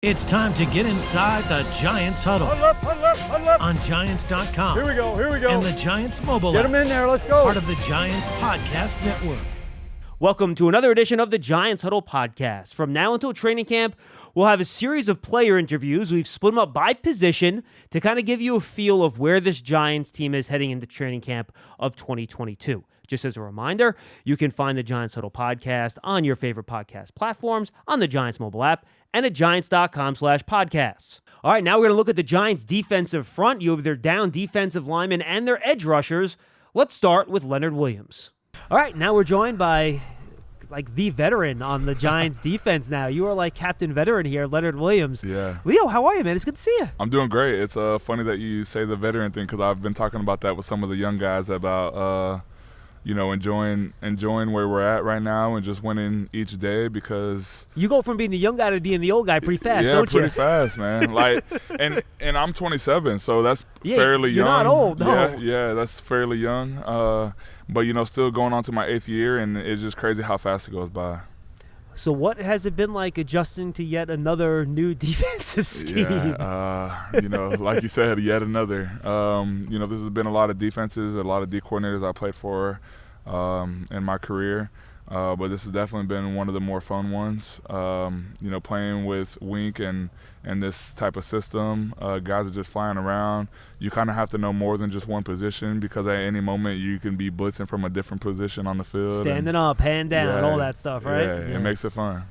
It's time to get inside the Giants huddle. Huddle up, huddle up, huddle up. On Giants.com. Here we go. And the Giants mobile Get app. them in there, let's go. Part of the Giants Podcast Network. Welcome to another edition of the Giants Huddle Podcast. From now until training camp, we'll have a series of player interviews. We've split them up by position to kind of give you a feel of where this Giants team is heading into training camp of 2022. Just as a reminder, you can find the Giants Huddle Podcast on your favorite podcast platforms, on the Giants mobile app, and at Giants.com/podcasts. All right, now we're going to look at the Giants' defensive front. You have their down defensive linemen and their edge rushers. Let's start with Leonard Williams. All right, now we're joined by the veteran on the Giants defense now. You are like Captain Veteran here, Leonard Williams. Yeah. Leo, how are you, man? It's good to see you. I'm doing great. It's funny that you say the veteran thing because I've been talking about that with some of the young guys about enjoying where we're at right now and just winning each day because you go from being the young guy to being the old guy pretty fast, don't you? Yeah, pretty fast, man. And I'm 27, so that's fairly you're young. You're not old, no. Yeah, that's fairly young. But still going on to my 8th year, and it's just crazy how fast it goes by. So what has it been like adjusting to yet another new defensive scheme? Yeah, like you said, yet another. This has been a lot of defenses, a lot of D coordinators I played for in my career. But this has definitely been one of the more fun ones. Playing with Wink and this type of system, guys are just flying around. You kind of have to know more than just one position because at any moment you can be blitzing from a different position on the field. Standing up, hand down, all that stuff, right? Yeah, it makes it fun.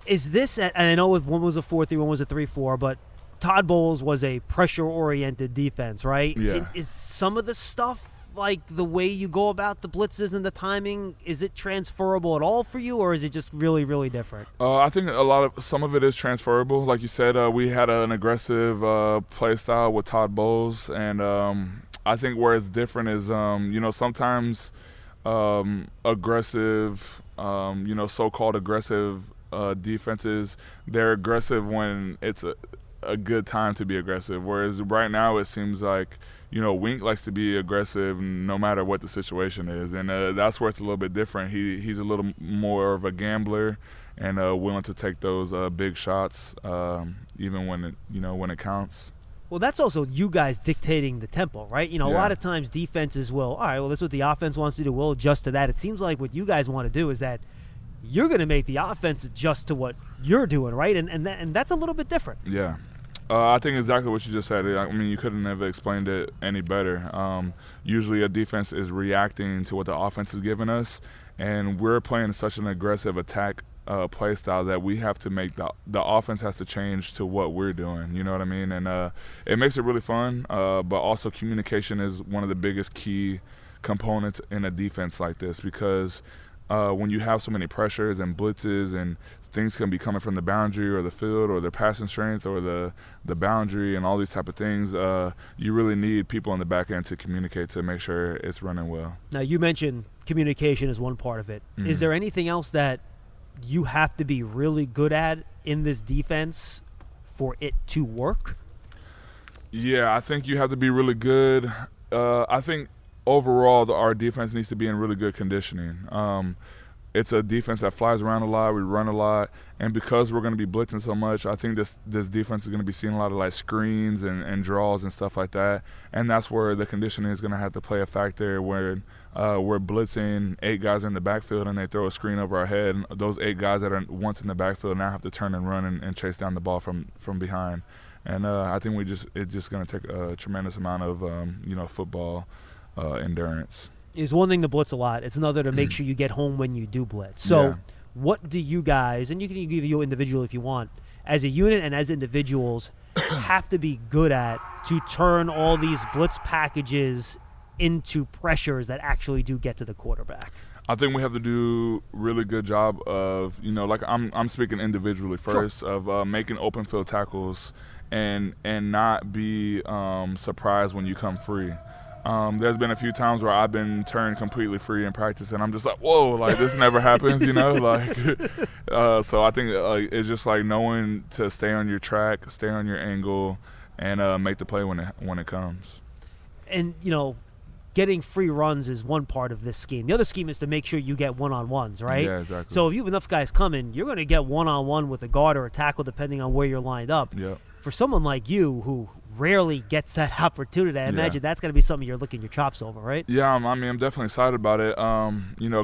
Is this, and I know one was a 4-3, one was a 3-4, but Todd Bowles was a pressure-oriented defense, right? Yeah. Is some of the stuff, like the way you go about the blitzes and the timing, is it transferable at all for you, or is it just really, really different? I think some of it is transferable. Like you said, we had an aggressive play style with Todd Bowles, and I think where it's different is, sometimes aggressive, so-called aggressive defenses, they're aggressive when it's a good time to be aggressive, whereas right now it seems like Wink likes to be aggressive no matter what the situation is, and that's where it's a little bit different. He's a little more of a gambler and willing to take those big shots, even when it counts. Well, that's also you guys dictating the tempo, right? A lot of times defenses will, all right, well, this is what the offense wants to do. We'll adjust to that. It seems like what you guys want to do is that you're going to make the offense adjust to what you're doing, right? And that's a little bit different. Yeah. I think exactly what you just said. I mean, you couldn't have explained it any better. Usually a defense is reacting to what the offense is giving us, and we're playing such an aggressive attack play style that we have to make the offense has to change to what we're doing. You know what I mean? And it makes it really fun, but also communication is one of the biggest key components in a defense like this because when you have so many pressures and blitzes and things can be coming from the boundary or the field or the passing strength or the boundary and all these type of things, you really need people on the back end to communicate to make sure it's running well. Now, you mentioned communication is one part of it. Mm-hmm. Is there anything else that you have to be really good at in this defense for it to work? Yeah, I think you have to be really good. I think overall our defense needs to be in really good conditioning. It's a defense that flies around a lot. We run a lot. And because we're going to be blitzing so much, I think this defense is going to be seeing a lot of screens and draws and stuff like that. And that's where the conditioning is going to have to play a factor where we're blitzing 8 guys in the backfield and they throw a screen over our head. And those 8 guys that are once in the backfield now have to turn and run and chase down the ball from behind. And I think it's just going to take a tremendous amount of football endurance. It's one thing to blitz a lot. It's another to make sure you get home when you do blitz. So what do you guys, and you can give you individual if you want, as a unit and as individuals, have to be good at to turn all these blitz packages into pressures that actually do get to the quarterback? I think we have to do really good job of, I'm speaking individually first, sure, of making open field tackles and not be surprised when you come free. There's been a few times where I've been turned completely free in practice, and I'm just like, whoa, this never happens, So I think it's just knowing to stay on your track, stay on your angle, and make the play when it comes. And getting free runs is one part of this scheme. The other scheme is to make sure you get one-on-ones, right? Yeah, exactly. So if you have enough guys coming, you're going to get one-on-one with a guard or a tackle depending on where you're lined up. Yep. For someone like you who rarely gets that opportunity, I imagine that's going to be something you're licking your chops over, right? Yeah, I'm definitely excited about it.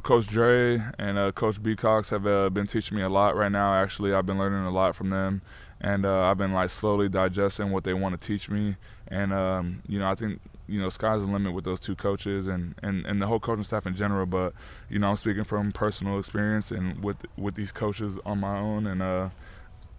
Coach Dre and Coach B. Cox have been teaching me a lot right now. Actually, I've been learning a lot from them, and I've been slowly digesting what they want to teach me. And I think sky's the limit with those two coaches and the whole coaching staff in general. But I'm speaking from personal experience and with these coaches on my own. And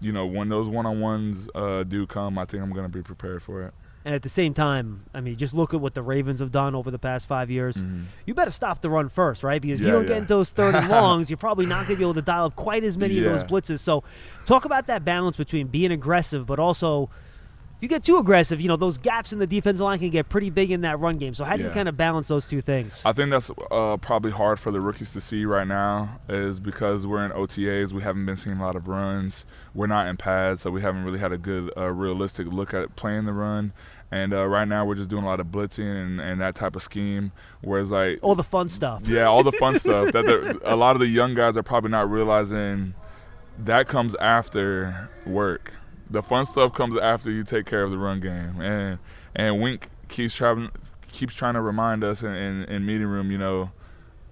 when those one-on-ones do come, I think I'm going to be prepared for it. And at the same time, just look at what the Ravens have done over the past 5 years. Mm-hmm. You better stop the run first, right? Because if you don't get into those third and longs, you're probably not going to be able to dial up quite as many of those blitzes. So talk about that balance between being aggressive, but also if you get too aggressive, those gaps in the defensive line can get pretty big in that run game. So how do you kind of balance those two things? I think that's probably hard for the rookies to see right now is because we're in OTAs. We haven't been seeing a lot of runs. We're not in pads, so we haven't really had a good realistic look at playing the run. And right now we're just doing a lot of blitzing and that type of scheme, whereas all the fun stuff. Yeah, all the fun stuff. That a lot of the young guys are probably not realizing that comes after work. The fun stuff comes after you take care of the run game, and Wink keeps trying to remind us in meeting room,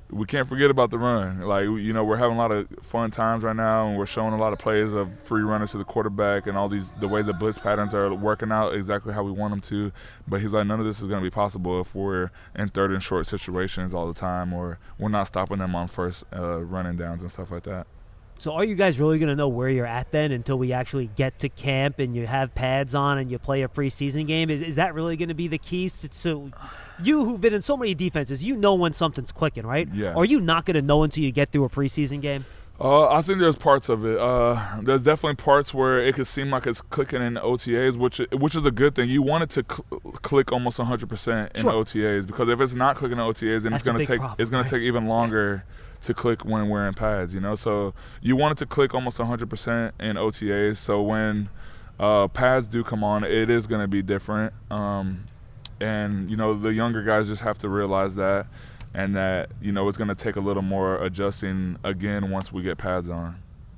we can't forget about the run. We're having a lot of fun times right now, and we're showing a lot of plays of free runners to the quarterback and all the way the blitz patterns are working out exactly how we want them to. But he's like, none of this is going to be possible if we're in third and short situations all the time, or we're not stopping them on first running downs and stuff like that. So are you guys really going to know where you're at then until we actually get to camp and you have pads on and you play a preseason game? Is that really going to be the keys? So you who've been in so many defenses, when something's clicking, right? Yeah. Are you not going to know until you get through a preseason game? I think there's parts of it. There's definitely parts where it could seem like it's clicking in OTAs, which is a good thing. You want it to click almost 100% in OTAs, because if it's not clicking in OTAs, then it's going to take even longer to click when we're in pads. So you want it to click almost 100% in OTAs. So when pads do come on, it is going to be different. And the younger guys just have to realize that. And that, it's going to take a little more adjusting again once we get pads on.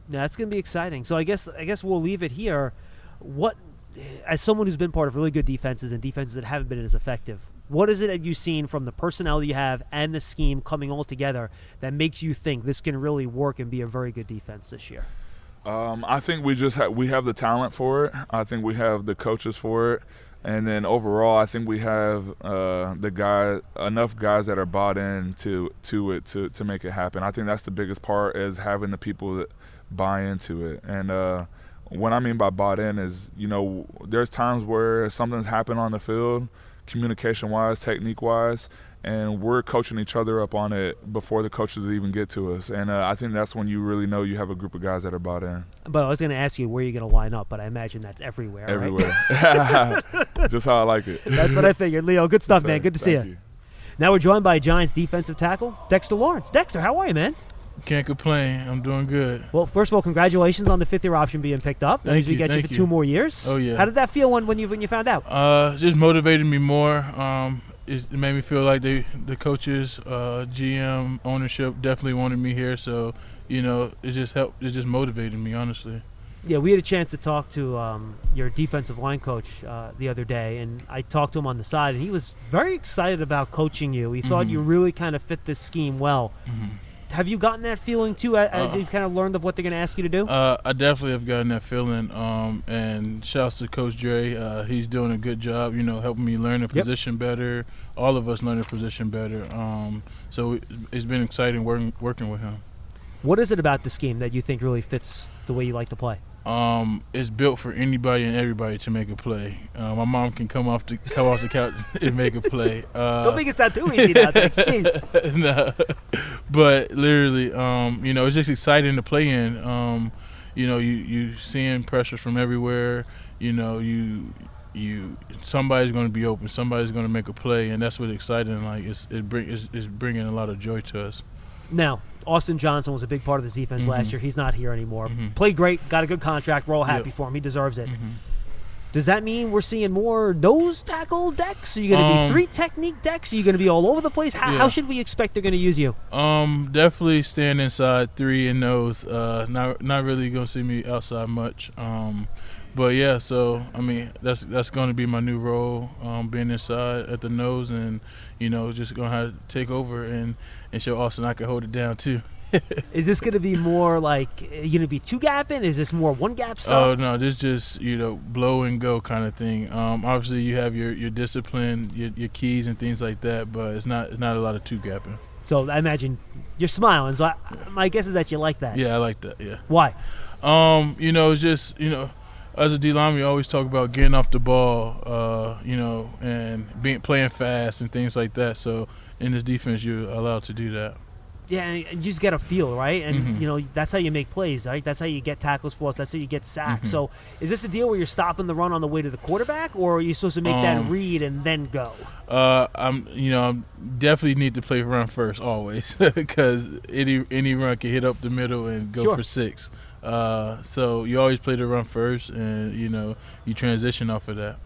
Yeah, that's going to be exciting. So I guess we'll leave it here. What, as someone who's been part of really good defenses and defenses that haven't been as effective, what is it that you've seen from the personnel you have and the scheme coming all together that makes you think this can really work and be a very good defense this year? I think we have the talent for it. I think we have the coaches for it. And then overall, I think we have enough guys that are bought in to it to make it happen. I think that's the biggest part, is having the people that buy into it. And what I mean by bought in is, there's times where something's happened on the field, communication-wise, technique-wise, and we're coaching each other up on it before the coaches even get to us. And I think that's when you really know you have a group of guys that are bought in. But I was going to ask you where you're going to line up, but I imagine that's everywhere. Everywhere. Right? Just how I like it. That's what I figured. Leo, good stuff, man. Good to see you. Now we're joined by Giants defensive tackle, Dexter Lawrence. Dexter, how are you, man? Can't complain. I'm doing good. Well, first of all, congratulations on the fifth-year option being picked up. That means we get you for 2 more years. Oh, yeah. How did that feel when you found out? It just motivated me more. It made me feel like the coaches, GM, ownership definitely wanted me here. So, it just helped. It just motivated me, honestly. Yeah, we had a chance to talk to your defensive line coach the other day, and I talked to him on the side, and he was very excited about coaching you. He thought you really kind of fit this scheme well. Mm-hmm. Have you gotten that feeling, too, as you've kind of learned of what they're going to ask you to do? I definitely have gotten that feeling. And shouts to Coach Dre. He's doing a good job, helping me learn the position better. All of us learn the position better. So it's been exciting working with him. What is it about the scheme that you think really fits the way you like to play? It's built for anybody and everybody to make a play. My mom can come off the couch and make a play. Don't make it sound too easy now, thanks. Jeez. No. But literally, it's just exciting to play in. You seeing pressures from everywhere. Somebody's going to be open. Somebody's going to make a play, and that's what's exciting. Like it's bringing a lot of joy to us. Now, Austin Johnson was a big part of this defense last year. He's not here anymore. Played great, got a good contract. We're all happy for him. He deserves it. Does that mean we're seeing more nose tackle decks? Are you going to be 3 technique decks? Are you going to be all over the place? How should we expect they're going to use you? Definitely staying inside 3 and nose. Not really going to see me outside much. But yeah, so I mean that's going to be my new role, being inside at the nose, and just going to have to take over and show Austin I can hold it down too. Is this going to be more like you're going to be 2 gapping? Is this more 1 gap stuff? Oh no, this just blow and go kind of thing. Obviously you have your discipline, your keys and things like that, but it's not a lot of 2 gapping. So I imagine you're smiling. So my guess is that you like that. Yeah, I like that. Yeah. Why? It's just as a D-line, we always talk about getting off the ball, and playing fast and things like that. So in this defense, you're allowed to do that. Yeah, and you just got to feel, right? And, that's how you make plays, right? That's how you get tackles for us. That's how you get sacks. So is this a deal where you're stopping the run on the way to the quarterback, or are you supposed to make that read and then go? I'm definitely need to play run first always because any run can hit up the middle and go for 6. So you always play the run first, and, you transition off of that.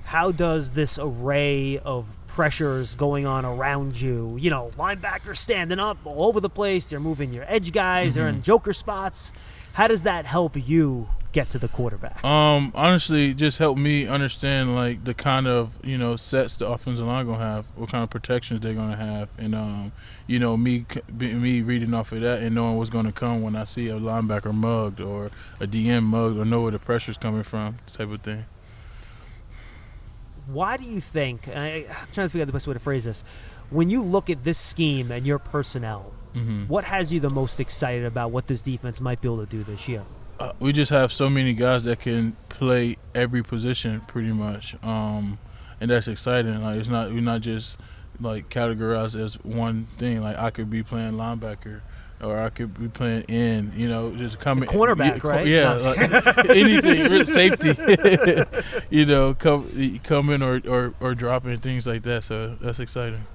How does this array of pressures going on around you, linebackers standing up all over the place, they're moving your edge guys, they're in joker spots, how does that help you get to the quarterback? Honestly, just help me understand like the kind of sets the offensive line gonna have, what kind of protections they're gonna have, and me reading off of that and knowing what's gonna come when I see a linebacker mugged or a DM mugged, or know where the pressure's coming from, type of thing. Why do you think, and I'm trying to figure out the best way to phrase this, when you look at this scheme and your personnel, what has you the most excited about what this defense might be able to do this year? We just have so many guys that can play every position pretty much, and that's exciting. Like we're not just like categorized as one thing. Like I could be playing linebacker, or I could be playing end, just coming. Cornerback, right? Yeah, like anything, safety, coming or dropping, things like that. So that's exciting.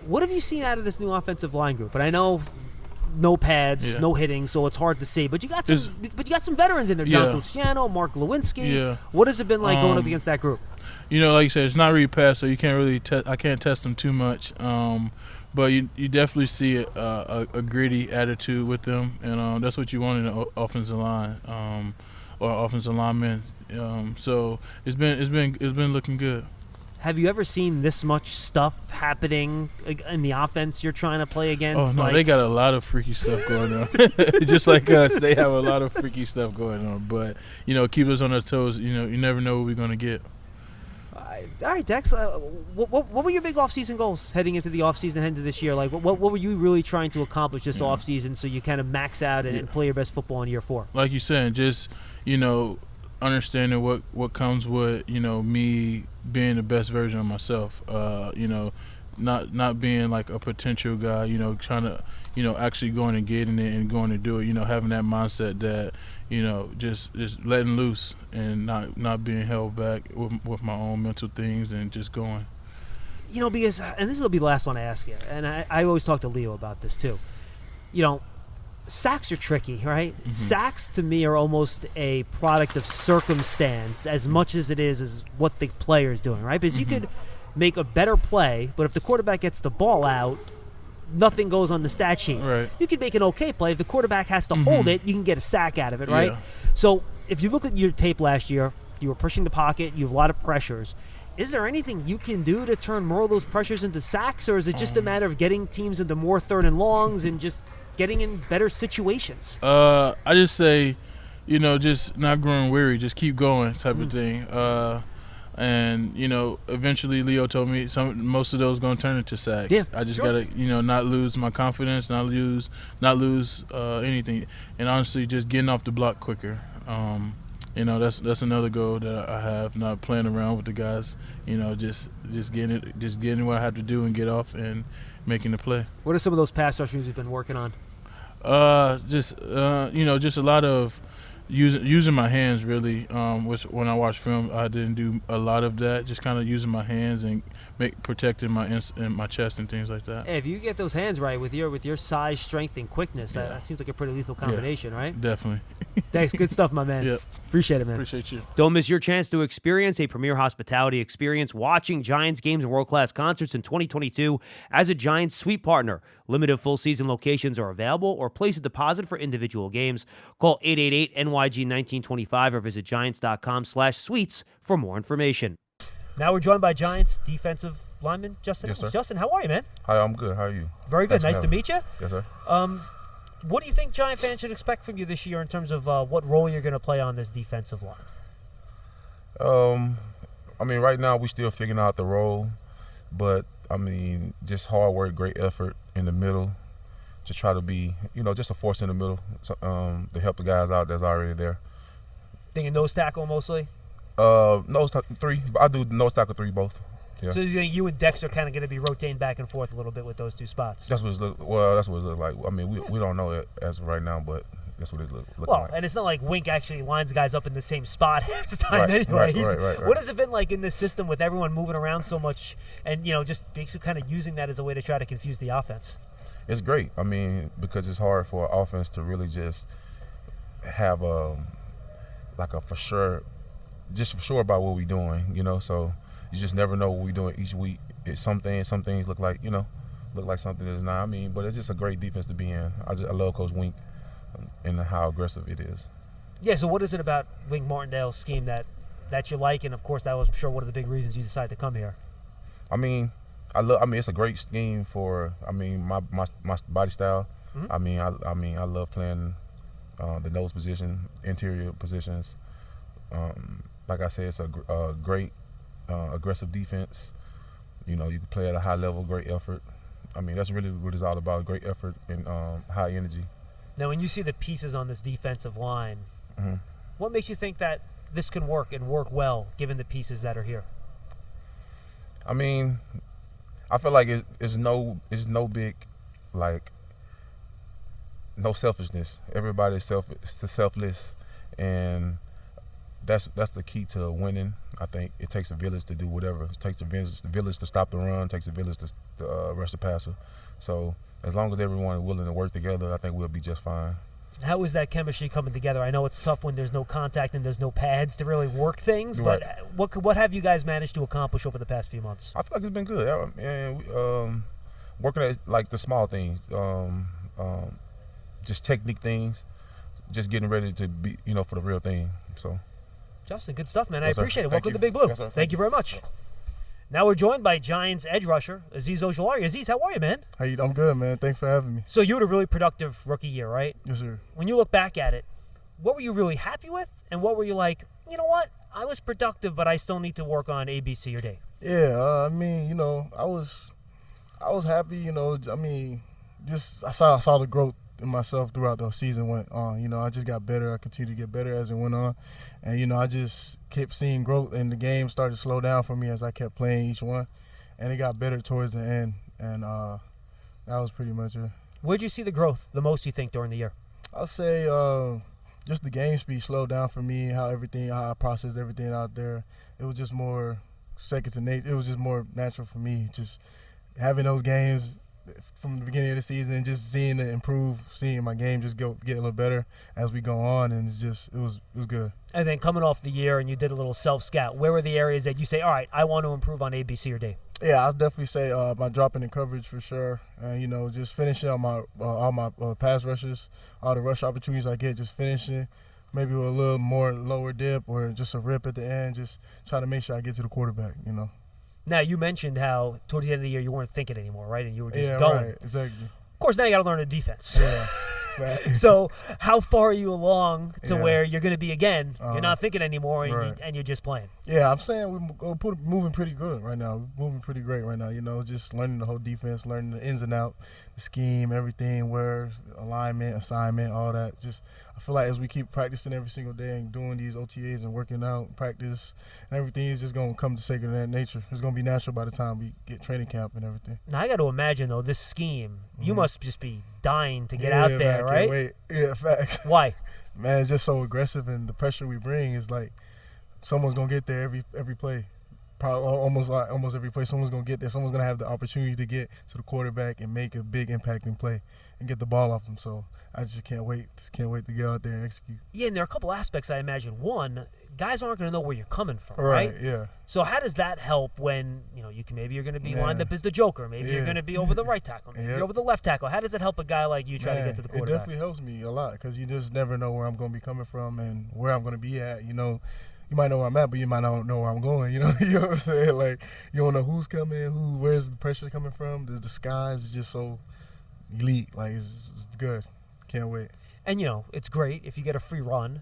What have you seen out of this new offensive line group? And I know no pads, no hitting, so it's hard to say. But you got some veterans in there, John Feliciano, Mark Lewinsky. Yeah. What has it been like going up against that group? Like you said, it's not really pass, so you can't really I can't test them too much. But you definitely see a gritty attitude with them, and that's what you want in an offensive line or offensive lineman. So it's been looking good. Have you ever seen this much stuff happening in the offense you're trying to play against? Oh no, they got a lot of freaky stuff going on. Just like us, they have a lot of freaky stuff going on. But keep us on our toes. You never know what we're gonna get. All right, Dex, what were your big offseason goals heading into the offseason, heading into this year? Like, what were you really trying to accomplish this offseason so you kind of max out and play your best football in year 4? Like you said, just, understanding what comes with, me being the best version of myself, not being like a potential guy, trying to, actually going and getting it and going to do it, having that mindset that, just letting loose and not being held back with my own mental things and just going. Because, and this will be the last one I ask you, and I always talk to Leo about this too. Sacks are tricky, right? Sacks to me are almost a product of circumstance as much as it is what the player is doing, right? Because you could make a better play, but if the quarterback gets the ball out, nothing goes on the stat sheet. Right. You can make an okay play. If the quarterback has to hold it, you can get a sack out of it, right? Yeah. So if you look at your tape last year, you were pushing the pocket, you have a lot of pressures. Is there anything you can do to turn more of those pressures into sacks, or is it just a matter of getting teams into more 3rd and longs and just getting in better situations? I just say, just not growing weary, just keep going type of thing. And eventually Leo told me most of those going to turn into sacks. Yeah, I just gotta not lose my confidence, not lose anything, and honestly just getting off the block quicker. That's another goal that I have, not playing around with the guys. Just getting what I have to do and get off and making the play. What are some of those pass rush moves you've been working on? Just a lot of using my hands really, which when I watch film I didn't do a lot of that, just kind of using my hands and protecting my chest and things like that. Hey, if you get those hands right with your size, strength, and quickness, that seems like a pretty lethal combination, right? Definitely. Thanks. Good stuff, my man. Yep. Appreciate it, man. Appreciate you. Don't miss your chance to experience a premier hospitality experience watching Giants games and world-class concerts in 2022 as a Giants suite partner. Limited full-season locations are available, or place a deposit for individual games. Call 888-NYG-1925 or visit giants.com/suites for more information. Now we're joined by Giants defensive lineman Justin. Yes, sir. Justin, how are you, man? Hi, I'm good. How are you? Very good. Thanks Nice to meet you. Yes, sir. What do you think Giant fans should expect from you this year in terms of what role you're going to play on this defensive line? I mean, right now we still figuring out the role, but I mean, just hard work, great effort in the middle to try to be, just a force in the middle to help the guys out that's already there. Thinking nose tackle mostly? Nose tackle 3. I do nose tackle 3 both. Yeah. So you and Dex are kind of going to be rotating back and forth a little bit with those two spots. That's what it looks like. I mean, we don't know it as of right now, but that's what it looks like. Well, and it's not like Wink actually lines guys up in the same spot half the time anyways. Right. What has it been like in this system with everyone moving around so much and, just basically kind of using that as a way to try to confuse the offense? It's great. I mean, because it's hard for an offense to really just have like a for sure about what we're doing, so you just never know what we're doing each week. Some things look like something that's not. I mean, but it's just a great defense to be in. I love Coach Wink and how aggressive it is. Yeah, so what is it about Wink Martindale's scheme that you like? And, of course, that was, I'm sure, one of the big reasons you decided to come here. I mean, it's a great scheme for, my body style. Mm-hmm. I love playing the nose position, interior positions. Like I said, it's a great aggressive defense. You can play at a high level, great effort. That's really what it's all about, great effort and high energy. Now, when you see the pieces on this defensive line, mm-hmm. What makes you think that this can work and work well, given the pieces that are here? I feel like it's no big, no selfishness. Everybody's selfless, and that's the key to winning. I think it takes a village to do whatever. It takes a village to stop the run. It takes a village to rush the passer. So as long as everyone is willing to work together, I think we'll be just fine. How is that chemistry coming together? I know it's tough when there's no contact and there's no pads to really work things, but right. What have you guys managed to accomplish over the past few months? I feel like it's been good. And working at the small things, just technique things, just getting ready to be, for the real thing. So. Justin, good stuff, man. Yes, I appreciate it. Thank Welcome you. to Big Blue. Yes, sir. Thank you very much. Now we're joined by Giants edge rusher, Azeez Ojulari. Azeez, how are you, man? I'm good, man. Thanks for having me. So you had a really productive rookie year, right? Yes, sir. When you look back at it, what were you really happy with? And what were you like, you know what? I was productive, but I still need to work on A, B, C, or D. Yeah, I was happy, I saw the growth in myself throughout the season went on. I just got better. I continued to get better as it went on. And, I just kept seeing growth, and the game started to slow down for me as I kept playing each one. And it got better towards the end. And that was pretty much it. Where'd you see the growth the most, you think, during the year? I'll say just the game speed slowed down for me, how I processed everything out there. It was just more second to nature. It was just more natural for me, just having those games from the beginning of the season, just seeing it improve, seeing my game just get a little better as we go on, and it was good. And then coming off the year, and you did a little self-scout, where were the areas that you say, all right, I want to improve on A, B, C, or D? Yeah, I'll definitely say my dropping in coverage for sure, and just finishing on all my pass rushes, all the rush opportunities I get, just finishing, maybe with a little more lower dip or just a rip at the end, just trying to make sure I get to the quarterback. Now, you mentioned how towards the end of the year you weren't thinking anymore, right? And you were just going. Right, exactly. Of course, now you got to learn the defense. Yeah. Right. So how far are you along to where you're going to be again? You're not thinking anymore, and you're just playing. Yeah, I'm saying we're moving pretty good right now. We're moving pretty great right now. Just learning the whole defense, learning the ins and outs, the scheme, everything, where alignment, assignment, all that. Just I feel like as we keep practicing every single day and doing these OTAs and working out, practice, and everything is just going to come to second nature. It's going to be natural by the time we get training camp and everything. Now, I got to imagine, though, this scheme, you must just be dying to get out there, man, right? Can't wait. Yeah, facts. Why? Man, it's just so aggressive, and the pressure we bring is like someone's going to get there every play. probably almost every play, someone's gonna get there. Someone's gonna have the opportunity to get to the quarterback and make a big impacting play and get the ball off them. So I just can't wait to get out there and execute. Yeah, and there are a couple aspects I imagine. One, guys aren't going to know where you're coming from, right? Yeah. So how does that help when you're going to be lined up as the joker? Maybe you're going to be over the right tackle, maybe you're over the left tackle. How does it help a guy like you try to get to the quarterback? It definitely helps me a lot because you just never know where I'm going to be coming from and where I'm going to be at. You might know where I'm at, but you might not know where I'm going. You know what I'm saying? Like you don't know who's coming, where's the pressure coming from. The skies is just so elite. Like it's good. Can't wait. And, it's great if you get a free run.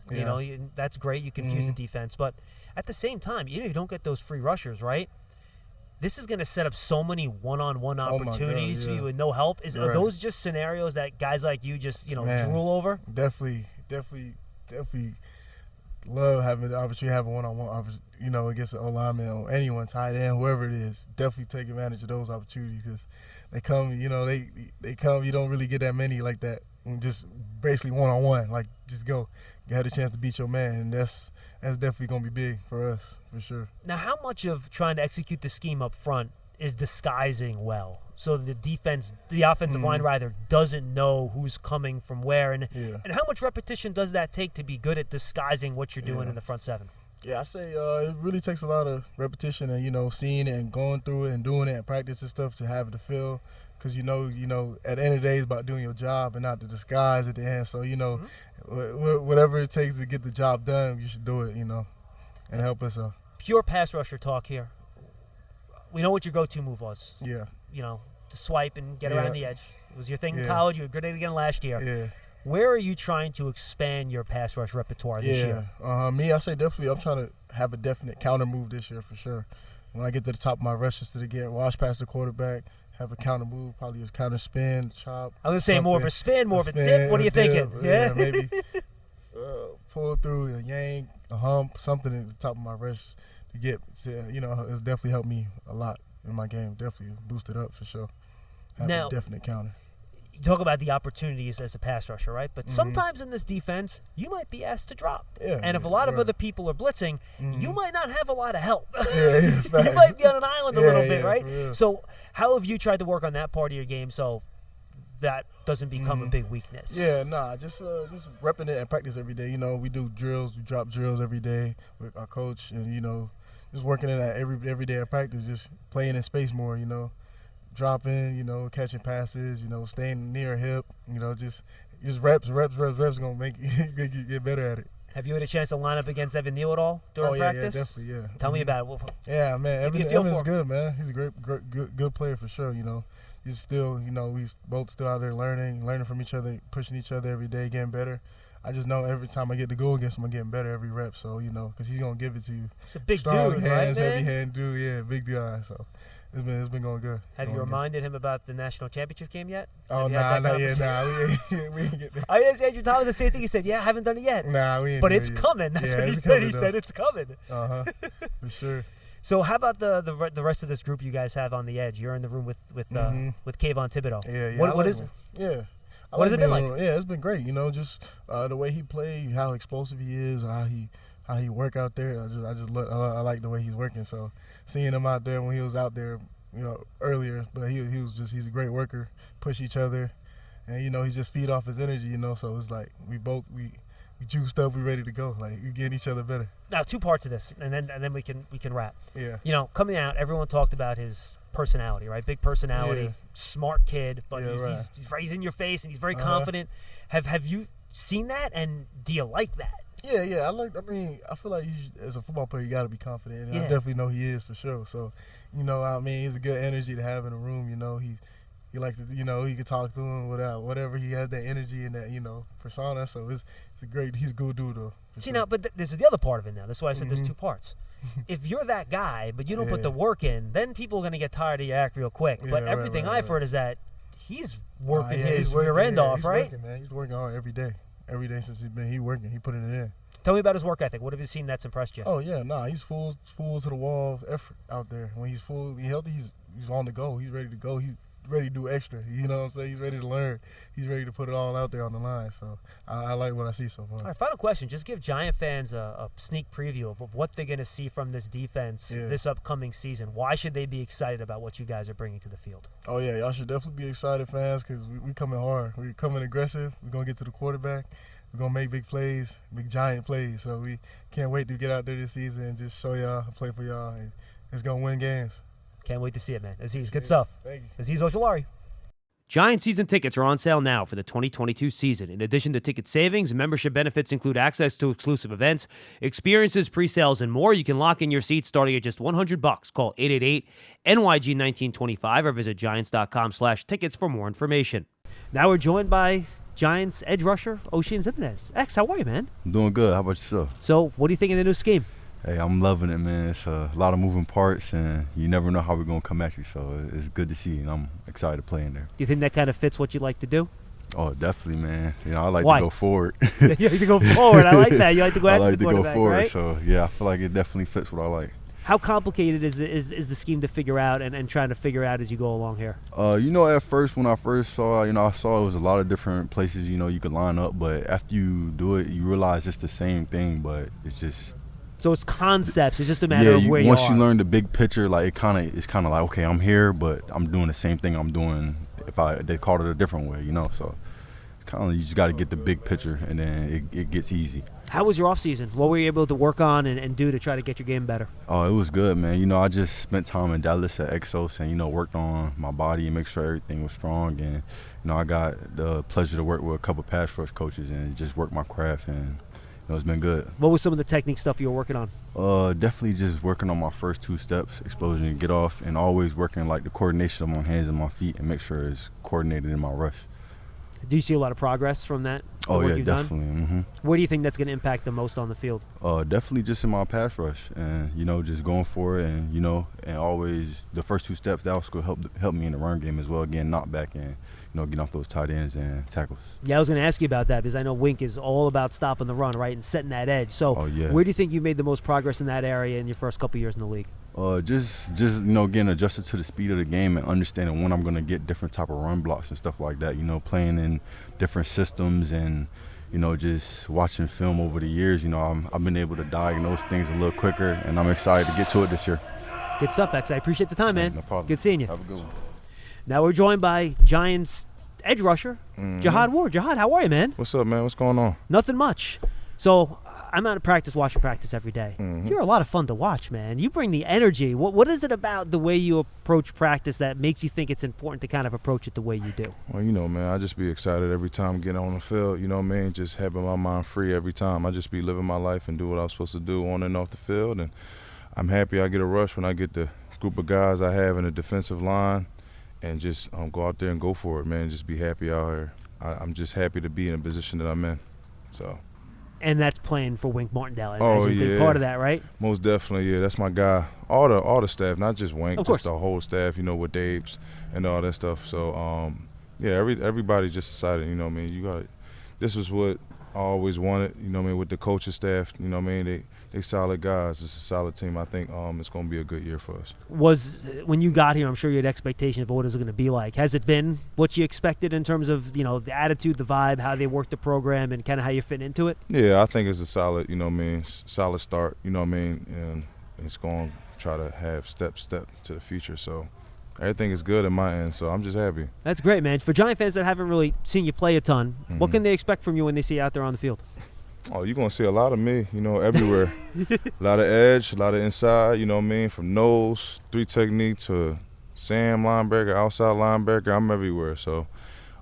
That's great. You confuse the defense. But at the same time, you don't get those free rushers, right? This is going to set up so many one-on-one opportunities for you with no help. Are those just scenarios that guys like you just, drool over? Definitely love having the opportunity to have a one-on-one, against an O-lineman or anyone, tight end, whoever it is. Definitely take advantage of those opportunities because they come, they come. You don't really get that many like that. Just basically one-on-one, like just go. You had a chance to beat your man, and that's definitely going to be big for us, for sure. Now, how much of trying to execute the scheme up front is disguising well? So the offensive line rather, doesn't know who's coming from where, and how much repetition does that take to be good at disguising what you're doing in the front seven? Yeah, I say it really takes a lot of repetition and, seeing it and going through it and doing it and practice and stuff to have it to feel. Because, at the end of the day, it's about doing your job and not the disguise at the end. So, whatever it takes to get the job done, you should do it, and help us out. Pure pass rusher talk here. We know what your go-to move was. Yeah. To swipe and get around the edge. It was your thing in college. You were good at it again last year. Yeah. Where are you trying to expand your pass rush repertoire this year? Me, I say definitely I'm trying to have a definite counter move this year for sure. When I get to the top of my rushes to get wash past the quarterback, have a counter move, probably a counter spin, chop. I was going to say more of a spin, more of a dip. What are you thinking? Yeah, maybe pull through, a yank, a hump, something at the top of my rush to get. It's definitely helped me a lot in my game. Definitely boosted up for sure. Have a definite counter. You talk about the opportunities as a pass rusher, right? But sometimes in this defense, you might be asked to drop. Yeah, and if a lot of other people are blitzing, you might not have a lot of help. You might be on an island a little bit, right? So how have you tried to work on that part of your game so that doesn't become a big weakness? Yeah, just repping it and practice every day. We do drills, we drop drills every day with our coach, and just working in that every day of practice, just playing in space more. Dropping, catching passes, staying near hip, just reps gonna make you get better at it. Have you had a chance to line up against Evan Neal at all during practice? Yeah, definitely, yeah. Tell me about it. Yeah, man, Evan's good, man. He's a good player for sure. He's still, he's both still out there learning from each other, pushing each other every day, getting better. I just know every time I get to go against him, I'm getting better every rep. So because he's gonna give it to you. He's a big Strong dude, hands, right, man? heavy hand dude, yeah, big guy. So. It's been going good. Have you reminded him about the national championship game yet? Oh, not yet. We ain't get there. I asked Andrew Thomas the same thing. He said, I haven't done it yet. Nah, we ain't. But it's coming. That's what he said. He said it's coming. For sure. So how about the rest of this group you guys have on the edge? You're in the room with Kayvon Thibodeau. Yeah. What is it? Yeah. What has it been like? Yeah, it's been great. Just the way he played, how explosive he is, how he work out there. I like the way he's working. So seeing him out there when he was out there, earlier, but he's a great worker, push each other, and he just feed off his energy, so it's like we juiced up, we ready to go, like we getting each other better. Now, two parts of this, and then we can wrap. Yeah. Coming out, everyone talked about his personality, right? Big personality, smart kid, but he's in your face and he's very confident. Have you seen that, and do you like that? Yeah. I feel like as a football player, you got to be confident, and I definitely know he is for sure. So, he's a good energy to have in a room. He likes to, he can talk to him without whatever. He has that energy and that, persona. So he's a good dude though. See, now, but this is the other part of it now. That's why I said there's two parts. If you're that guy, but you don't put the work in, then people are going to get tired of your act real quick. But everything I've heard is that he's working his rear end off, right? Working, man. He's working hard every day. Every day since he's working, he putting it in. Tell me about his work ethic. What have you seen that's impressed you? Oh yeah, he's full to the wall of effort out there. When he's healthy, he's on the go. He's ready to go. He's ready to do extra. You know what I'm saying? He's ready to learn. He's ready to put it all out there on the line. So I like what I see so far. All right, final question. Just give Giant fans a sneak preview of what they're going to see from this defense this upcoming season. Why should they be excited about what you guys are bringing to the field? Oh, yeah. Y'all should definitely be excited, fans, because we coming hard. We coming aggressive. We're going to get to the quarterback. We're going to make big plays, big Giant plays. So we can't wait to get out there this season and just show y'all and play for y'all. And it's going to win games. Can't wait to see it, man. Azeez, good stuff. Thank you. Azeez Ojulari. Giant season tickets are on sale now for the 2022 season. In addition to ticket savings, membership benefits include access to exclusive events, experiences, pre-sales, and more. You can lock in your seats starting at just $100. Call 888-NYG-1925 or visit giants.com/tickets for more information. Now we're joined by Giants edge rusher Oshane Ximines. X, how are you, man? I'm doing good. How about yourself? So, what do you think of the new scheme? Hey, I'm loving it, man. It's a lot of moving parts, and you never know how we're going to come at you, so it's good to see, and I'm excited to play in there. Do you think that kind of fits what you like to do? Oh, definitely, man. You know, I like Why? to go forward. You like to go forward. I like that. You like to go after the quarterback, I like to go forward, right? so, yeah, I feel like it definitely fits what I like. How complicated is the scheme to figure out and trying to figure out as you go along here? You know, at first, when I first saw, I saw it was a lot of different places, you could line up, but after you do it, you realize it's the same thing, but it's just... So it's concepts. It's just a matter of where you are. Once you learn the big picture, like it's kind of like, okay, I'm here, but I'm doing the same thing I'm doing if they called it a different way, So it's kind of, you just got to get the big picture, and then it gets easy. How was your off season? What were you able to work on and do to try to get your game better? Oh, it was good, man. I just spent time in Dallas at Exos and worked on my body and make sure everything was strong. And I got the pleasure to work with a couple pass rush coaches and just work my craft, and it's been good. What was some of the technique stuff you were working on? Definitely just working on my first 2 steps, explosion and get off, and always working like the coordination of my hands and my feet and make sure it's coordinated in my rush. Do you see a lot of progress from that? Oh, yeah, definitely. Mm-hmm. Where do you think that's going to impact the most on the field? Definitely just in my pass rush and, just going for it and, and always the first 2 steps, that was going to help me in the run game as well. Again, knock back and, getting off those tight ends and tackles. Yeah, I was going to ask you about that because I know Wink is all about stopping the run, right, and setting that edge. So where do you think you made the most progress in that area in your first couple years in the league? Just getting adjusted to the speed of the game and understanding when I'm going to get different type of run blocks and stuff like that. Playing in different systems and just watching film over the years. I've been able to diagnose things a little quicker, and I'm excited to get to it this year. Good stuff, X. I appreciate the time, man. No problem. Good seeing you. Have a good one. Now we're joined by Giants edge rusher Jihad Ward. Jihad, how are you, man? What's up, man? What's going on? Nothing much. So I'm out of practice, watching practice every day. You're a lot of fun to watch, man. You bring the energy. What is it about the way you approach practice that makes you think it's important to kind of approach it the way you do? Well, man, I just be excited every time I get on the field, just having my mind free every time. I just be living my life and do what I'm supposed to do on and off the field, and I'm happy I get a rush when I get the group of guys I have in the defensive line and just go out there and go for it, man, just be happy out here. I'm just happy to be in a position that I'm in, so. And that's playing for Wink Martindale. Oh, yeah. Big part of that, right? Most definitely, yeah. That's my guy. All the staff, not just Wink, of course. just the whole staff, with Dave's and all that stuff. So, everybody's just excited, You got it. This is what I always wanted, with the coaching staff, they solid guys. It's a solid team. I think it's going to be a good year for us. When you got here, I'm sure you had expectations of what it was going to be like. Has it been what you expected in terms of, the attitude, the vibe, how they work the program, and kind of how you fit into it? Yeah, I think it's a solid, solid start, and it's going to try to have step to the future. So everything is good in my end, so I'm just happy. That's great, man. For Giant fans that haven't really seen you play a ton, what can they expect from you when they see you out there on the field? Oh, you're going to see a lot of me, everywhere. A lot of edge, a lot of inside, from nose, 3 technique to Sam linebacker, outside linebacker. I'm everywhere. So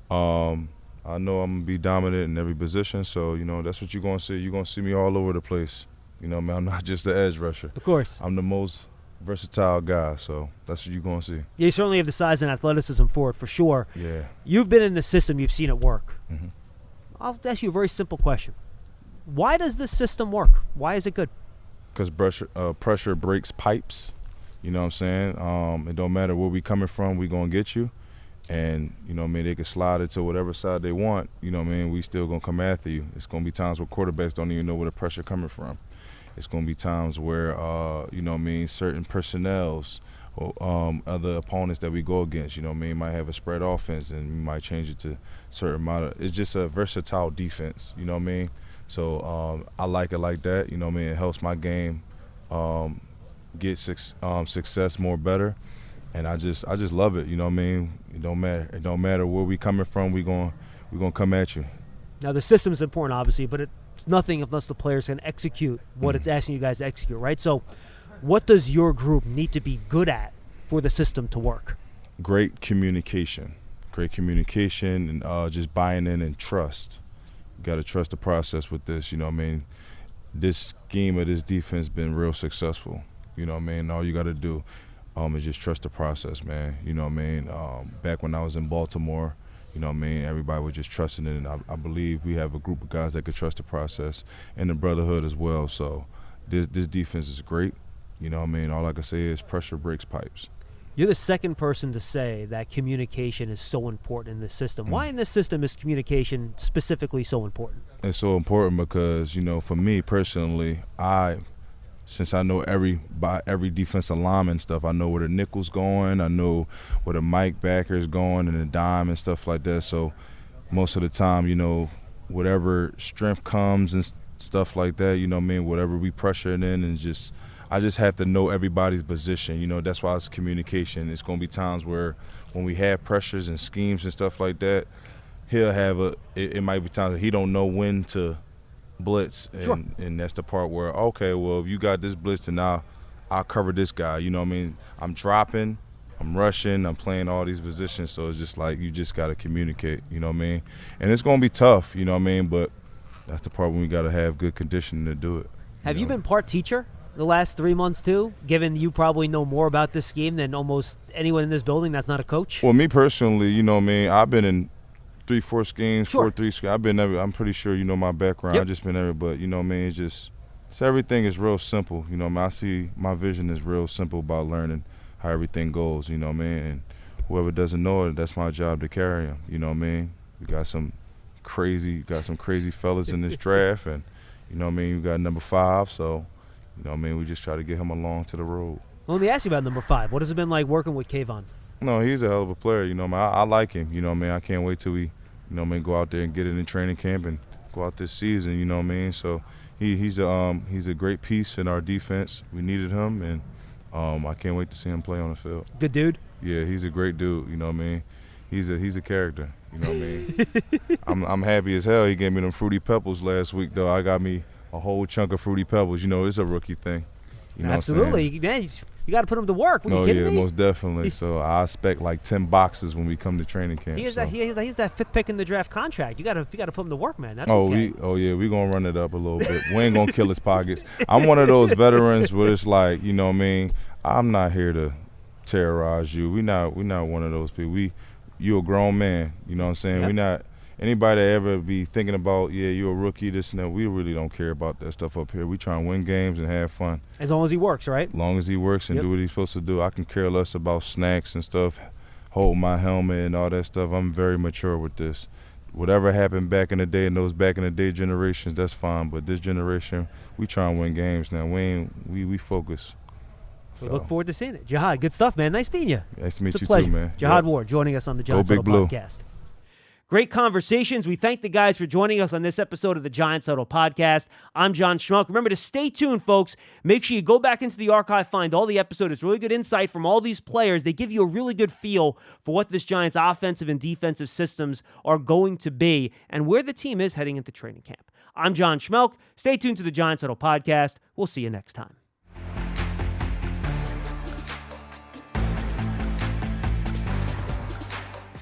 I know I'm going to be dominant in every position. So, that's what you're going to see. You're going to see me all over the place. Man, I'm not just an edge rusher. Of course. I'm the most versatile guy, so that's what you're going to see. Yeah, you certainly have the size and athleticism for it, for sure. Yeah. You've been in the system. You've seen it work. I'll ask you a very simple question. Why does this system work? Why is it good? Because pressure breaks pipes. You know what I'm saying? It don't matter where we coming from, we going to get you. And, they can slide it to whatever side they want. We still going to come after you. It's going to be times where quarterbacks don't even know where the pressure coming from. It's going to be times where, certain personnels other opponents that we go against. You know what I mean? Might have a spread offense and we might change it to certain amount of. It's just a versatile defense. You know what I mean? So I like it like that. You know what I mean? It helps my game get success more better, and I just love it. You know what I mean? It don't matter where we coming from. We gonna come at you. Now the system is important, obviously, but it's nothing unless the players can execute what it's asking you guys to execute, right? So, what does your group need to be good at for the system to work? Great communication, and just buying in and trust. You got to trust the process with this. You know what I mean? This scheme of this defense been real successful. You know what I mean? All you got to do is just trust the process, man. You know what I mean? Back when I was in Baltimore, you know what I mean, everybody was just trusting it, and I believe we have a group of guys that could trust the process and the brotherhood as well. So this defense is great. You know what I mean? All I can say is pressure breaks pipes. You're the second person to say that communication is so important in this system. Why in this system is communication specifically so important? It's so important because, you know, for me personally, since I know every defensive lineman and stuff, I know where the nickel's going, I know where the Mike backer is going and the dime and stuff like that. So most of the time, you know, whatever strength comes and stuff like that, you know what I mean, whatever we pressure it in, and I just have to know everybody's position. You know, that's why it's communication. It's going to be times where when we have pressures and schemes and stuff like that, he'll have it might be times that he don't know when to blitz, and that's the part where, okay, well, if you got this blitz, then I'll cover this guy. You know what I mean? I'm dropping, I'm rushing, I'm playing all these positions, so it's just like you just got to communicate, you know what I mean? And it's going to be tough, you know what I mean? But that's the part when we got to have good conditioning to do it. Have you been part teacher the last 3 months too, given you probably know more about this scheme than almost anyone in this building that's not a coach? Well, me personally, you know what I mean, I've been in 3-4 schemes, 4-3 schemes. I've been I'm pretty sure you know my background. Yep. I've just been everywhere, but you know what I mean, it's everything is real simple. You know what I mean? I see my vision is real simple about learning how everything goes, you know what I mean? And whoever doesn't know it, that's my job to carry them, you know what I mean? We got some crazy fellas in this draft, and you know what I mean, we got number 5, so you know what I mean, we just try to get him along to the road. Well, let me ask you about number 5. What has it been like working with Kayvon? No, he's a hell of a player, you know what I mean? I like him, you know what I mean? I can't wait till we, you know what I mean, go out there and get it in training camp and go out this season, you know what I mean? So he's a great piece in our defense. We needed him, and I can't wait to see him play on the field. Good dude? Yeah, he's a great dude, you know what I mean? He's a character, you know what I mean? I'm happy as hell he gave me them Fruity Pebbles last week, though. I got me a whole chunk of Fruity Pebbles. You know, it's a rookie thing. You know absolutely. Man, you got to put him to work. Are you kidding me? Most definitely. So I expect like 10 boxes when we come to training camp. He's that 5th pick in the draft contract. You got to put him to work, man. That's okay. We're going to run it up a little bit. We ain't going to kill his pockets. I'm one of those veterans where it's like, you know what I mean, I'm not here to terrorize you. We're not one of those people. You a grown man, you know what I'm saying? Yep. We're not anybody that ever be thinking about, you're a rookie, this and that. We really don't care about that stuff up here. We try and win games and have fun. As long as he works, right? As long as he works and do what he's supposed to do. I can care less about snacks and stuff, hold my helmet and all that stuff. I'm very mature with this. Whatever happened back in the day in those back in the day generations, that's fine. But this generation, we try and win games now. We focus. We look forward to seeing it. Jihad, good stuff, man. Nice meeting you. Nice to meet you pleasure. too, man. Jihad Ward joining us on the Giants Huddle Podcast. Great conversations. We thank the guys for joining us on this episode of the Giants Huddle Podcast. I'm John Schmeelk. Remember to stay tuned, folks. Make sure you go back into the archive, find all the episodes. It's really good insight from all these players. They give you a really good feel for what this Giants offensive and defensive systems are going to be and where the team is heading into training camp. I'm John Schmeelk. Stay tuned to the Giants Huddle Podcast. We'll see you next time.